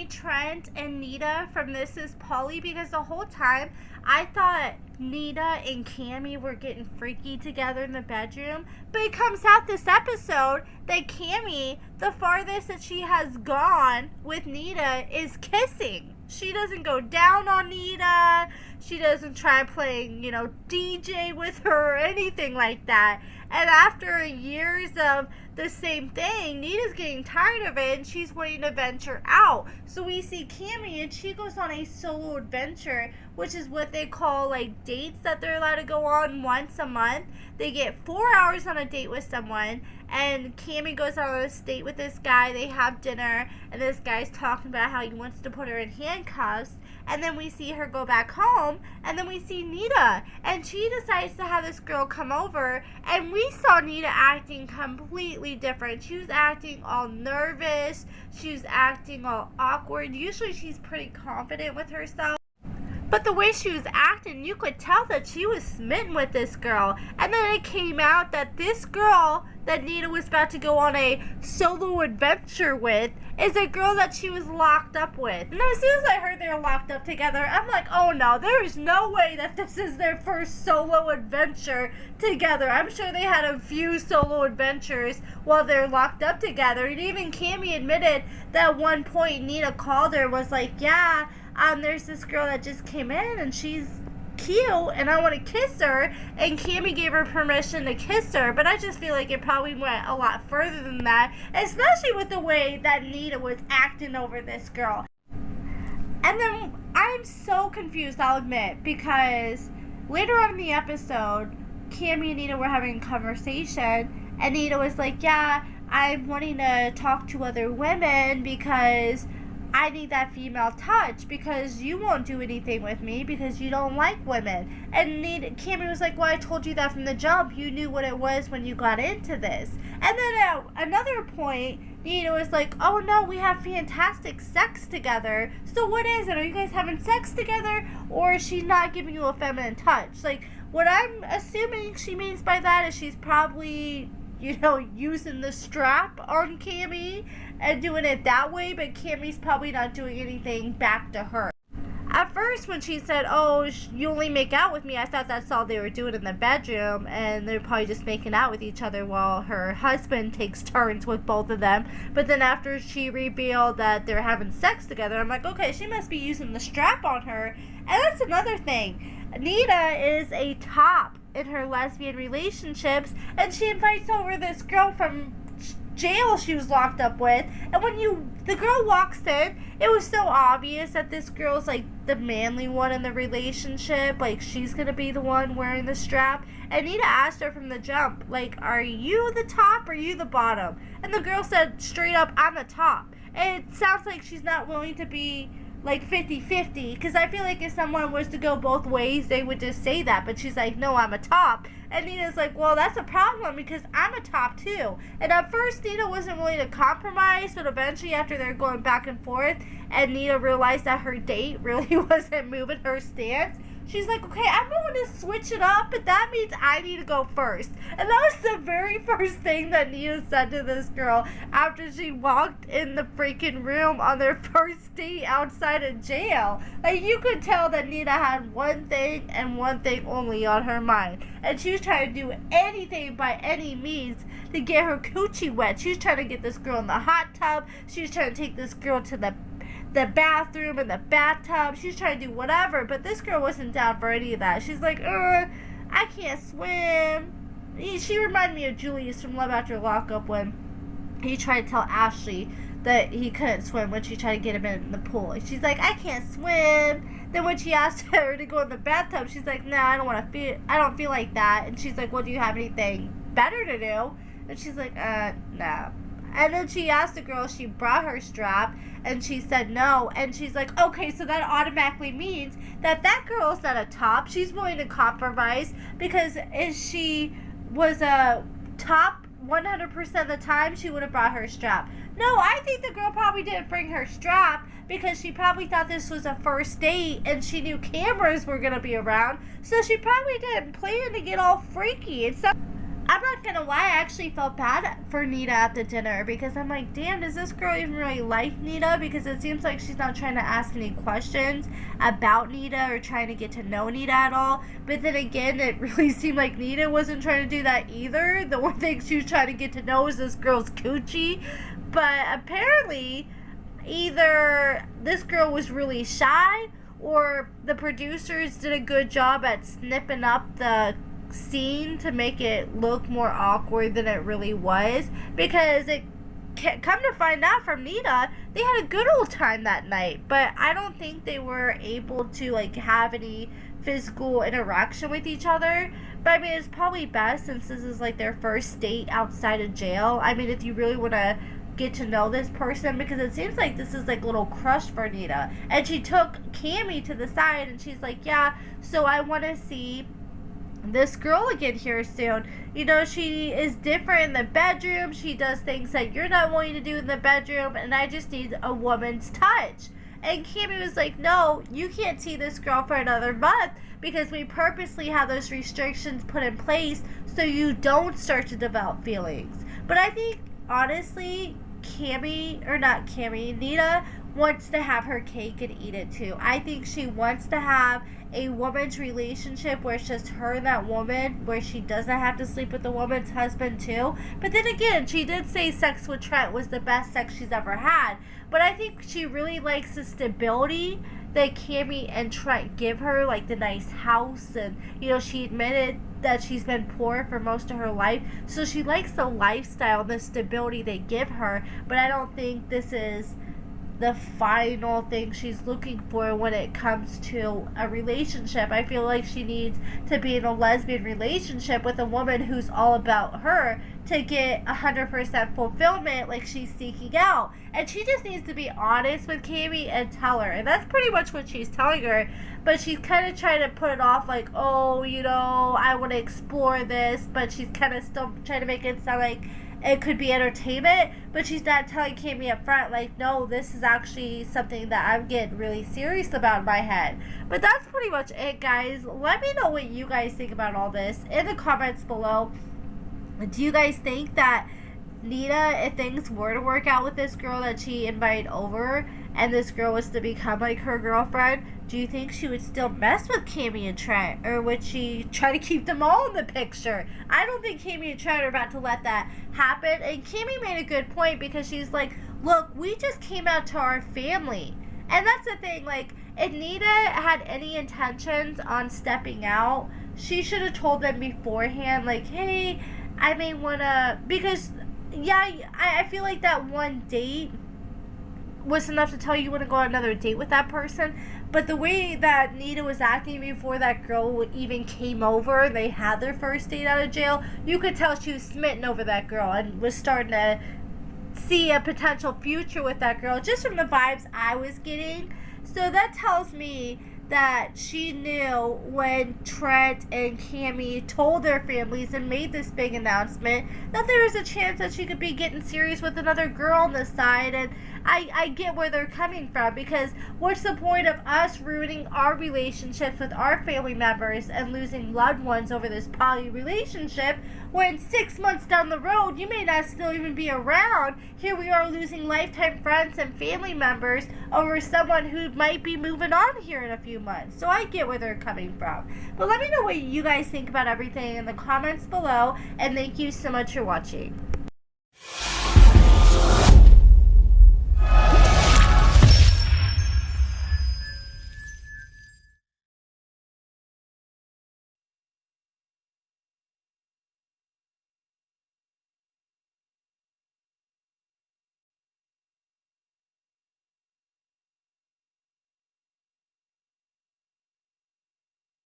separate Trent and Nita from This Is Polly, because the whole time I thought Nita and Cammy were getting freaky together in the bedroom, but it comes out this episode that Cammy, the farthest that she has gone with Nita is kissing. She doesn't go down on Nita. She doesn't try playing, DJ with her or anything like that. And after years of the same thing, Nita's getting tired of it and she's wanting to venture out. So we see Cammy and she goes on a solo adventure, which is what they call like dates that they're allowed to go on once a month. They get 4 hours on a date with someone, and Cammy goes on a date with this guy. They have dinner, and this guy's talking about how he wants to put her in handcuffs. And then we see her go back home, and then we see Nita, and she decides to have this girl come over, and we saw Nita acting completely different. She was acting all nervous. She was acting all awkward. Usually she's pretty confident with herself. But the way she was acting, you could tell that she was smitten with this girl. And then it came out that this girl that Nita was about to go on a solo adventure with is a girl that she was locked up with. And as soon as I heard they were locked up together, I'm like, oh no, there is no way that this is their first solo adventure together. I'm sure they had a few solo adventures while they're locked up together. And even Cammy admitted that at one point Nita called her and was like, yeah, there's this girl that just came in and she's cute and I want to kiss her, and Cammy gave her permission to kiss her. But I just feel like it probably went a lot further than that, especially with the way that Nita was acting over this girl. And then I'm so confused, I'll admit, because later on in the episode, Cammy and Nita were having a conversation, and Nita was like, yeah, I'm wanting to talk to other women because I need that female touch, because you won't do anything with me because you don't like women. And Cammy was like, well, I told you that from the jump. You knew what it was when you got into this. And then at another point, Nita was like, oh no, we have fantastic sex together. So what is it? Are you guys having sex together, or is she not giving you a feminine touch? Like, what I'm assuming she means by that is she's probably, using the strap on Cammy and doing it that way, but Cammy's probably not doing anything back to her. At first, when she said, oh, you only make out with me, I thought that's all they were doing in the bedroom, and they're probably just making out with each other while her husband takes turns with both of them. But then after she revealed that they're having sex together, I'm like, okay, she must be using the strap on her. And that's another thing. Nita is a top in her lesbian relationships, and she invites over this girl from jail she was locked up with, and when the girl walks in, it was so obvious that this girl's like the manly one in the relationship, like she's gonna be the one wearing the strap. And Nita asked her from the jump, like, are you the top or are you the bottom? And the girl said straight up, I'm the top. And it sounds like she's not willing to be like 50-50, because I feel like if someone was to go both ways, they would just say that. But she's like, no, I'm a top. And Nita's like, well, that's a problem because I'm a top too. And at first, Nita wasn't willing to compromise, but eventually after they're going back and forth, and Nita realized that her date really wasn't moving her stance, she's like, okay, I'm going to switch it up, but that means I need to go first. And that was the very first thing that Nita said to this girl after she walked in the freaking room on their first date outside of jail. Like, you could tell that Nita had one thing and one thing only on her mind. And she was trying to do anything by any means to get her coochie wet. She was trying to get this girl in the hot tub. She was trying to take this girl to the bathroom and the bathtub. She's trying to do whatever, but this girl wasn't down for any of that. She's like, I can't swim. She reminded me of Julius from Love After Lockup when he tried to tell Ashley that he couldn't swim when she tried to get him in the pool. She's like, I can't swim. Then when she asked her to go in the bathtub, she's like, nah, I don't feel like that. And she's like, well, do you have anything better to do? And she's like, no. And then she asked the girl if she brought her strap, and she said no. And she's like, okay, so that automatically means that girl's not a top. She's willing to compromise, because if she was a top 100% of the time, she would have brought her strap. No, I think the girl probably didn't bring her strap because she probably thought this was a first date and she knew cameras were going to be around. So she probably didn't plan to get all freaky. I'm not gonna lie, I actually felt bad for Nita at the dinner because I'm like, damn, does this girl even really like Nita? Because it seems like she's not trying to ask any questions about Nita or trying to get to know Nita at all. But then again, it really seemed like Nita wasn't trying to do that either. The one thing she was trying to get to know is this girl's coochie. But apparently, either this girl was really shy or the producers did a good job at snipping up the scene to make it look more awkward than it really was, because it come to find out from Nita, they had a good old time that night, but I don't think they were able to like have any physical interaction with each other. But I mean, it's probably best since this is like their first date outside of jail. I mean, if you really want to get to know this person, because it seems like this is like a little crush for Nita. And she took Cammy to the side and she's like, yeah, so I want to see this girl again here soon. You know, she is different in the bedroom. She does things that you're not wanting to do in the bedroom, and I just need a woman's touch. And Cammy was like, no, you can't see this girl for another month because we purposely have those restrictions put in place so you don't start to develop feelings. But I think, honestly, Nita wants to have her cake and eat it too. I think she wants to have a woman's relationship where it's just her and that woman, where she doesn't have to sleep with the woman's husband too. But then again, she did say sex with Trent was the best sex she's ever had. But I think she really likes the stability that Cammy and Trent give her, like the nice house, and you know, she admitted that she's been poor for most of her life, so she likes the lifestyle, the stability they give her. But I don't think this is the final thing she's looking for when it comes to a relationship. I feel like she needs to be in a lesbian relationship with a woman who's all about her to get 100% fulfillment like she's seeking out. And she just needs to be honest with Cammy and tell her. And that's pretty much what she's telling her. But she's kind of trying to put it off like, oh, you know, I want to explore this. But she's kind of still trying to make it sound like it could be entertainment, but she's not telling Cammy up front, like, no, this is actually something that I'm getting really serious about in my head. But that's pretty much it, guys. Let me know what you guys think about all this in the comments below. Do you guys think that Nita, if things were to work out with this girl that she invited over, and this girl was to become like her girlfriend, do you think she would still mess with Cammy and Trent? Or would she try to keep them all in the picture? I don't think Cammy and Trent are about to let that happen. And Cammy made a good point because she's like, look, we just came out to our family. And that's the thing, like, if Nita had any intentions on stepping out, she should have told them beforehand, like, hey, I may want to, because, yeah, I feel like that one date was enough to tell you want to go on another date with that person. But the way that Nita was acting before that girl even came over, they had their first date out of jail, you could tell she was smitten over that girl and was starting to see a potential future with that girl, just from the vibes I was getting. So that tells me that she knew when Trent and Cammy told their families and made this big announcement that there was a chance that she could be getting serious with another girl on the side. And I get where they're coming from, because what's the point of us ruining our relationships with our family members and losing loved ones over this poly relationship when 6 months down the road you may not still even be around? Here we are losing lifetime friends and family members over someone who might be moving on here in a few months. So I get where they're coming from. But let me know what you guys think about everything in the comments below, and thank you so much for watching.